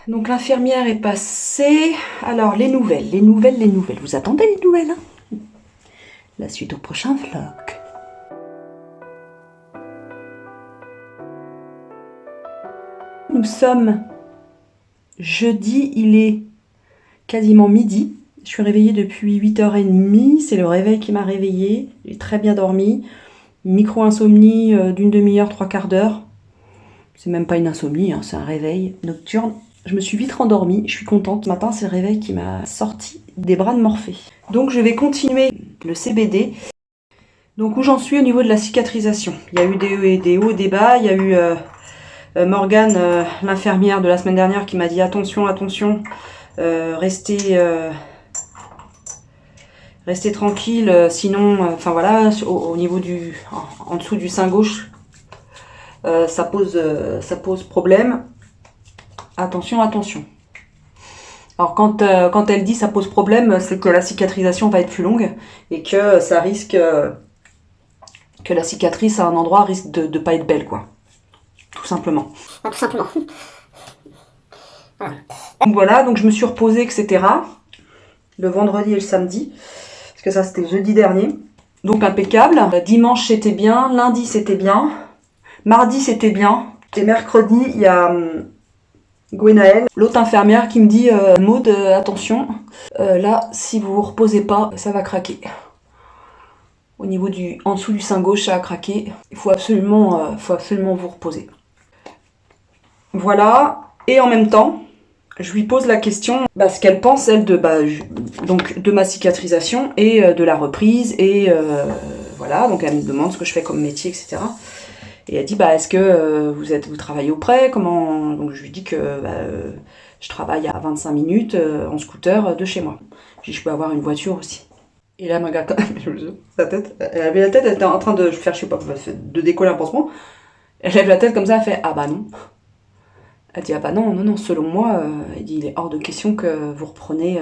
Donc l'infirmière est passée. Alors les nouvelles. Vous attendez les nouvelles, hein? La suite au prochain vlog. Nous sommes jeudi, il est quasiment midi. Je suis réveillée depuis 8h30. C'est le réveil qui m'a réveillée. J'ai très bien dormi. Micro-insomnie d'une demi-heure, trois quarts d'heure. C'est même pas une insomnie, hein, c'est un réveil nocturne. Je me suis vite rendormie, je suis contente. Ce matin, c'est le réveil qui m'a sorti des bras de Morphée. Donc je vais continuer le CBD. Donc où j'en suis au niveau de la cicatrisation. Il y a eu des hauts et des bas. Il y a eu Morgane, l'infirmière de la semaine dernière, qui m'a dit attention, attention, restez tranquille, sinon, enfin voilà, au niveau du, en dessous du sein gauche, ça pose problème. Attention, attention. Alors quand elle dit ça pose problème, c'est que la cicatrisation va être plus longue et que ça risque que la cicatrice à un endroit risque de pas être belle, quoi. Tout simplement. Ah, tout simplement. Donc voilà, donc je me suis reposée, etc. Le vendredi et le samedi. Parce que ça c'était jeudi dernier. Donc impeccable. Dimanche c'était bien, lundi c'était bien, mardi c'était bien. Et mercredi, il y a Gwenaëlle, l'autre infirmière, qui me dit Maud, attention, là, si vous vous reposez pas, ça va craquer. Au niveau en dessous du sein gauche, ça a craqué. Il faut absolument vous reposer. Voilà. Et en même temps, je lui pose la question, ce qu'elle pense, elle, donc, de ma cicatrisation et de la reprise. Et voilà, donc elle me demande ce que je fais comme métier, etc. Et elle dit, est-ce que vous travaillez auprès? Comment? Donc je lui dis que je travaille à 25 minutes en scooter de chez moi. Je dis, je peux avoir une voiture aussi. Et là, elle me regarde, sa tête, elle avait la tête, elle était en train de faire, je sais pas, de décoller un pansement. Elle lève la tête comme ça, elle fait, ah bah non. Elle dit, ah bah non, non, non, selon moi, elle dit, il est hors de question que vous repreniez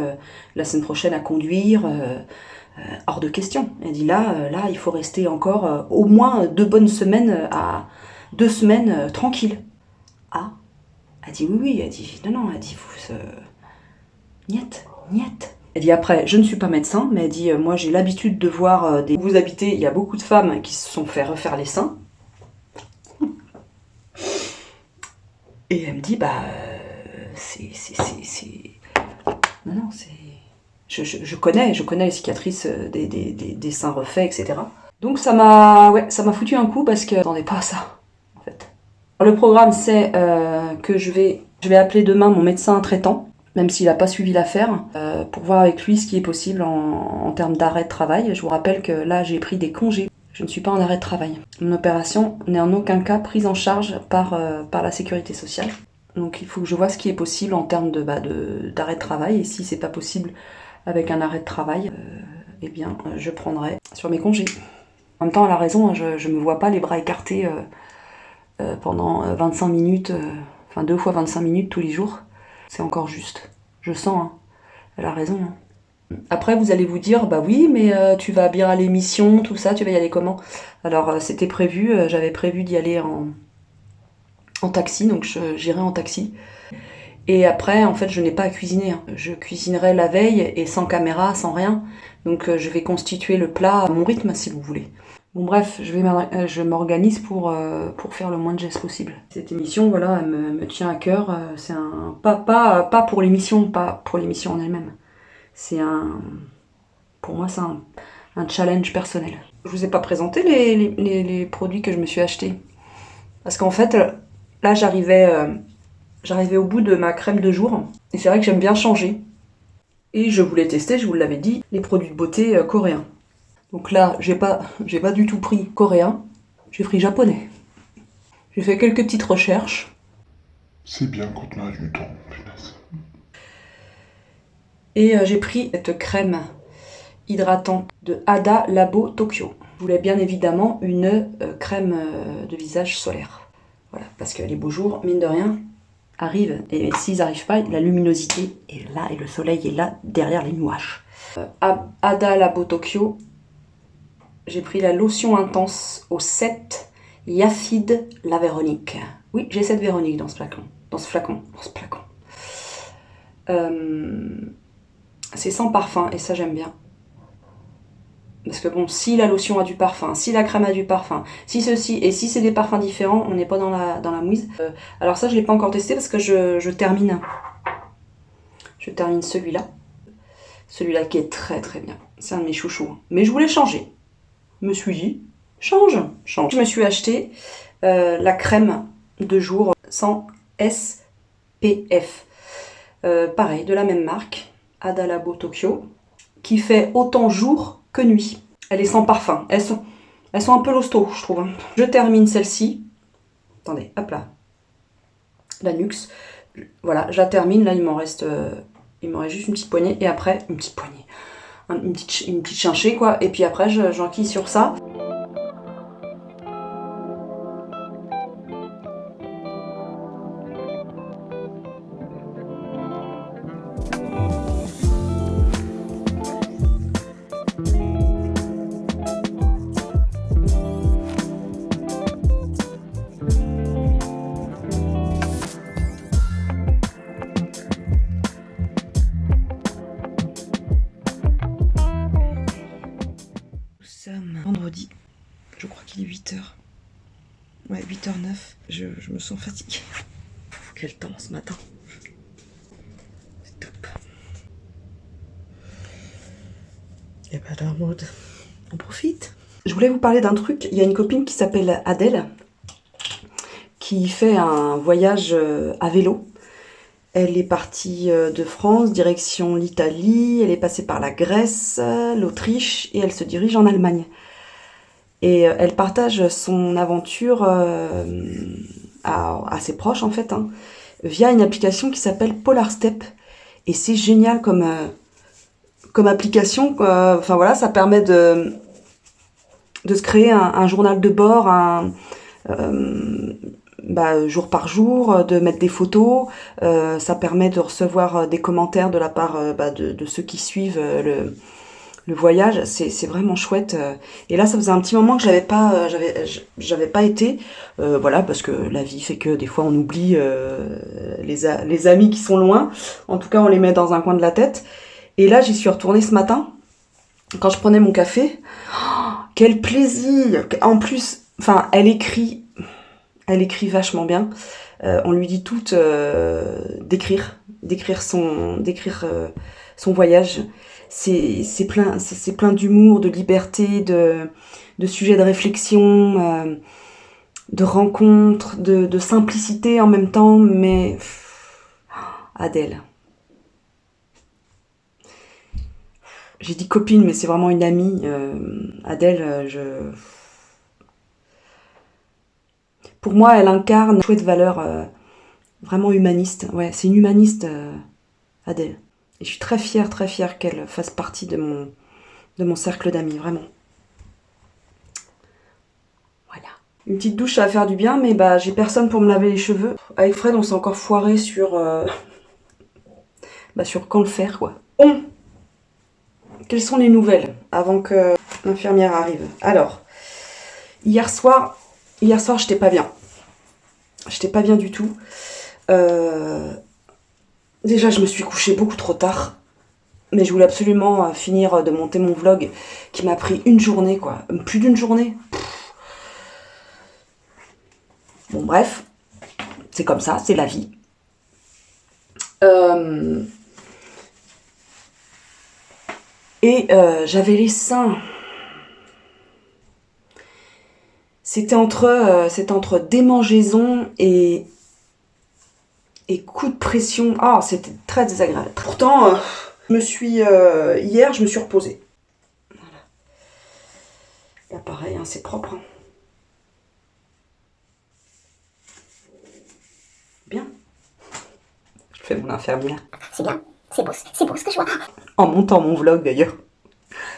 la semaine prochaine à conduire, hors de question. Elle dit, là, il faut rester encore au moins 2 bonnes semaines à 2 semaines tranquille. Ah, elle dit, oui, elle dit, non, elle dit, niet, niet. Elle dit, après, je ne suis pas médecin, mais elle dit, moi j'ai l'habitude de voir où vous habitez, il y a beaucoup de femmes qui se sont fait refaire les seins. Et elle me dit, non, non, c'est... Je connais les cicatrices des seins refaits, etc. Donc ça m'a foutu un coup parce que je n'attendais pas à ça, en fait. Le programme, c'est que je vais appeler demain mon médecin traitant, même s'il n'a pas suivi l'affaire, pour voir avec lui ce qui est possible en termes d'arrêt de travail. Je vous rappelle que là, j'ai pris des congés. Je ne suis pas en arrêt de travail. Mon opération n'est en aucun cas prise en charge par la sécurité sociale. Donc il faut que je vois ce qui est possible en termes d'arrêt de travail. Et si c'est pas possible avec un arrêt de travail, eh bien je prendrai sur mes congés. En même temps, elle a raison, hein, je me vois pas les bras écartés pendant 25 minutes, 2 fois 25 minutes tous les jours. C'est encore juste. Je sens, hein. Elle a raison, hein. Après, vous allez vous dire, oui, mais tu vas bien à l'émission, tout ça, tu vas y aller comment? Alors, c'était prévu, j'avais prévu d'y aller en taxi, donc j'irai en taxi. Et après, en fait, je n'ai pas à cuisiner, hein. Je cuisinerai la veille et sans caméra, sans rien. Donc, je vais constituer le plat à mon rythme, si vous voulez. Bon, bref, je m'organise pour faire le moins de gestes possible. Cette émission, voilà, elle me tient à cœur. C'est pas pour l'émission, pas pour l'émission en elle-même. Pour moi, c'est un challenge personnel. Je vous ai pas présenté les produits que je me suis achetés. Parce qu'en fait, là, j'arrivais au bout de ma crème de jour. Et c'est vrai que j'aime bien changer. Et je voulais tester, je vous l'avais dit, les produits de beauté coréens. Donc là, j'ai pas du tout pris coréen, j'ai pris japonais. J'ai fait quelques petites recherches. C'est bien quand on a du temps, punaise. Et j'ai pris cette crème hydratante de Ada Labo Tokyo. Je voulais bien évidemment une crème de visage solaire. Voilà, parce que les beaux jours, mine de rien, arrivent. Et s'ils n'arrivent pas, la luminosité est là et le soleil est là, derrière les nuages. Ada Labo Tokyo, j'ai pris la lotion intense au 7 Yafid la Véronique. Oui, j'ai cette Véronique dans ce flacon. C'est sans parfum, et ça j'aime bien. Parce que bon, si la lotion a du parfum, si la crème a du parfum, si ceci, et si c'est des parfums différents, on n'est pas dans la mouise. Alors ça, je ne l'ai pas encore testé parce que je termine. Je termine celui-là. Celui-là qui est très très bien. C'est un de mes chouchous. Mais je voulais changer. Je me suis dit, change. Je me suis acheté la crème de jour sans SPF. Pareil, de la même marque, Hada Labo Tokyo, qui fait autant jour que nuit. Elle est sans parfum. Elles sont un peu losto, je trouve. Je termine celle-ci. Attendez, hop là. La Nuxe. Voilà, je la termine. Là, il m'en reste juste une petite poignée. Et après, une petite poignée. Une petite chinchée, quoi. Et puis après, j'enquille sur ça. Vendredi, je crois qu'il est 8h. Ouais, 8h09. Je me sens fatiguée. Quel temps ce matin. C'est top. Et bah alors, Maud, on profite. Je voulais vous parler d'un truc. Il y a une copine qui s'appelle Adèle, qui fait un voyage à vélo. Elle est partie de France, direction l'Italie. Elle est passée par la Grèce, l'Autriche, et elle se dirige en Allemagne. Et elle partage son aventure à ses proches, en fait, hein, via une application qui s'appelle Polar Step. Et c'est génial comme application. Enfin voilà, ça permet de se créer un journal de bord, jour par jour, de mettre des photos. Ça permet de recevoir des commentaires de la part de ceux qui suivent le voyage. C'est vraiment chouette. Et là, ça faisait un petit moment que j'avais pas été. Voilà, parce que la vie fait que des fois on oublie les amis qui sont loin. En tout cas, on les met dans un coin de la tête. Et là, j'y suis retournée ce matin, quand je prenais mon café. Oh, quel plaisir! En plus, enfin, elle écrit vachement bien. On lui dit toutes d'écrire son voyage. C'est plein d'humour, de liberté, de sujets de réflexion, de rencontres, de simplicité en même temps, mais Adèle. J'ai dit copine, mais c'est vraiment une amie. Adèle, pour moi, elle incarne une chouette valeur vraiment humaniste. Ouais, c'est une humaniste, Adèle. Et je suis très fière qu'elle fasse partie de mon cercle d'amis, vraiment. Voilà. Une petite douche, ça va faire du bien, mais j'ai personne pour me laver les cheveux. Avec Fred, on s'est encore foiré sur quand le faire, quoi. Bon, quelles sont les nouvelles avant que l'infirmière arrive? Alors, hier soir, j'étais pas bien. J'étais pas bien du tout. Déjà, je me suis couchée beaucoup trop tard. Mais je voulais absolument finir de monter mon vlog qui m'a pris une journée, quoi. Plus d'une journée. Bon, bref. C'est comme ça, c'est la vie. J'avais les seins. C'était entre démangeaison et coup de pression. Ah, c'était très désagréable. Pourtant, hier, je me suis reposée. Voilà. Là, pareil, hein, c'est propre. Hein. Bien. Je fais mon infirmière. C'est bien, c'est beau ce que je vois. En montant mon vlog, d'ailleurs.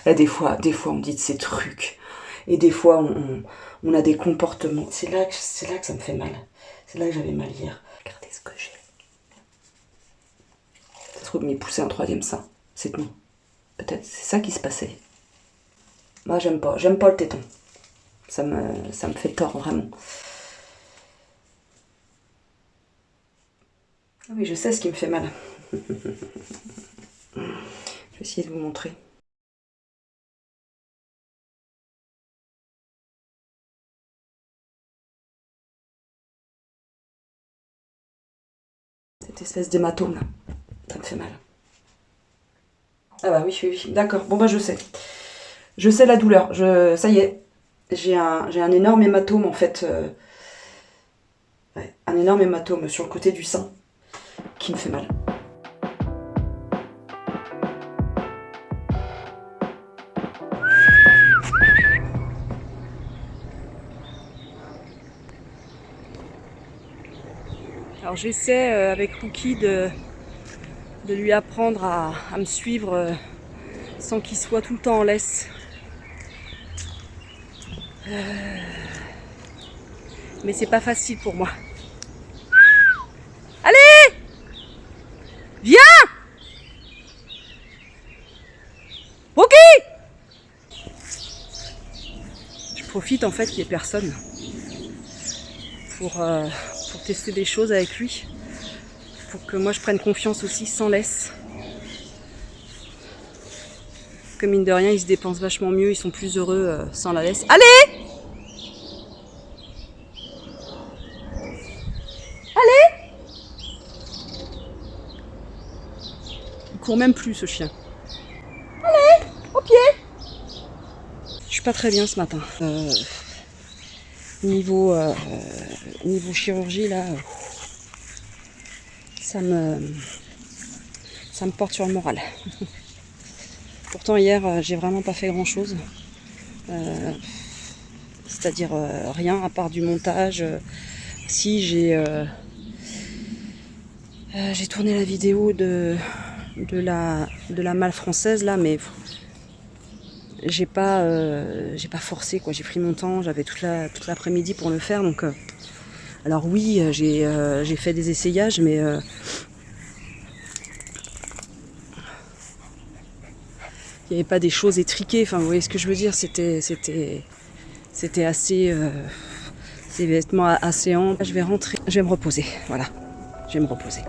Et des fois, on me dit de ces trucs. Et des fois, on a des comportements. C'est là que ça me fait mal. C'est là que j'avais mal hier. Regardez ce que j'ai. Ça se trouve, m'y pousser un troisième sein. C'est tout. Peut-être c'est ça qui se passait. Moi, j'aime pas le téton. Ça me fait tort, vraiment. Ah oui, je sais ce qui me fait mal. Je vais essayer de vous montrer. Cette espèce d'hématome là, ça me fait mal. Ah bah oui, d'accord. Bon bah je sais. Je sais la douleur. Ça y est, j'ai un énorme hématome en fait. Ouais, un énorme hématome sur le côté du sein qui me fait mal. Alors j'essaie avec Rookie de lui apprendre à me suivre sans qu'il soit tout le temps en laisse. Mais c'est pas facile pour moi. Allez! Viens! Rookie! Je profite en fait qu'il n'y ait personne pour tester des choses avec lui. Pour que moi je prenne confiance aussi sans laisse. Que mine de rien, ils se dépensent vachement mieux, ils sont plus heureux sans la laisse. Allez! Allez! Il court même plus ce chien. Allez! Au pied! Je suis pas très bien ce matin. Niveau chirurgie là, ça me porte sur le moral. Pourtant hier j'ai vraiment pas fait grand chose. C'est-à-dire rien à part du montage. Si j'ai tourné la vidéo de la malle française là, mais j'ai pas forcé quoi. J'ai pris mon temps, j'avais toute l'après-midi pour le faire, donc alors oui, j'ai fait des essayages, mais il n'y avait pas des choses étriquées. Enfin, vous voyez ce que je veux dire. C'était assez, ces vêtements assez amples. Je vais rentrer, je vais me reposer. Voilà, je vais me reposer.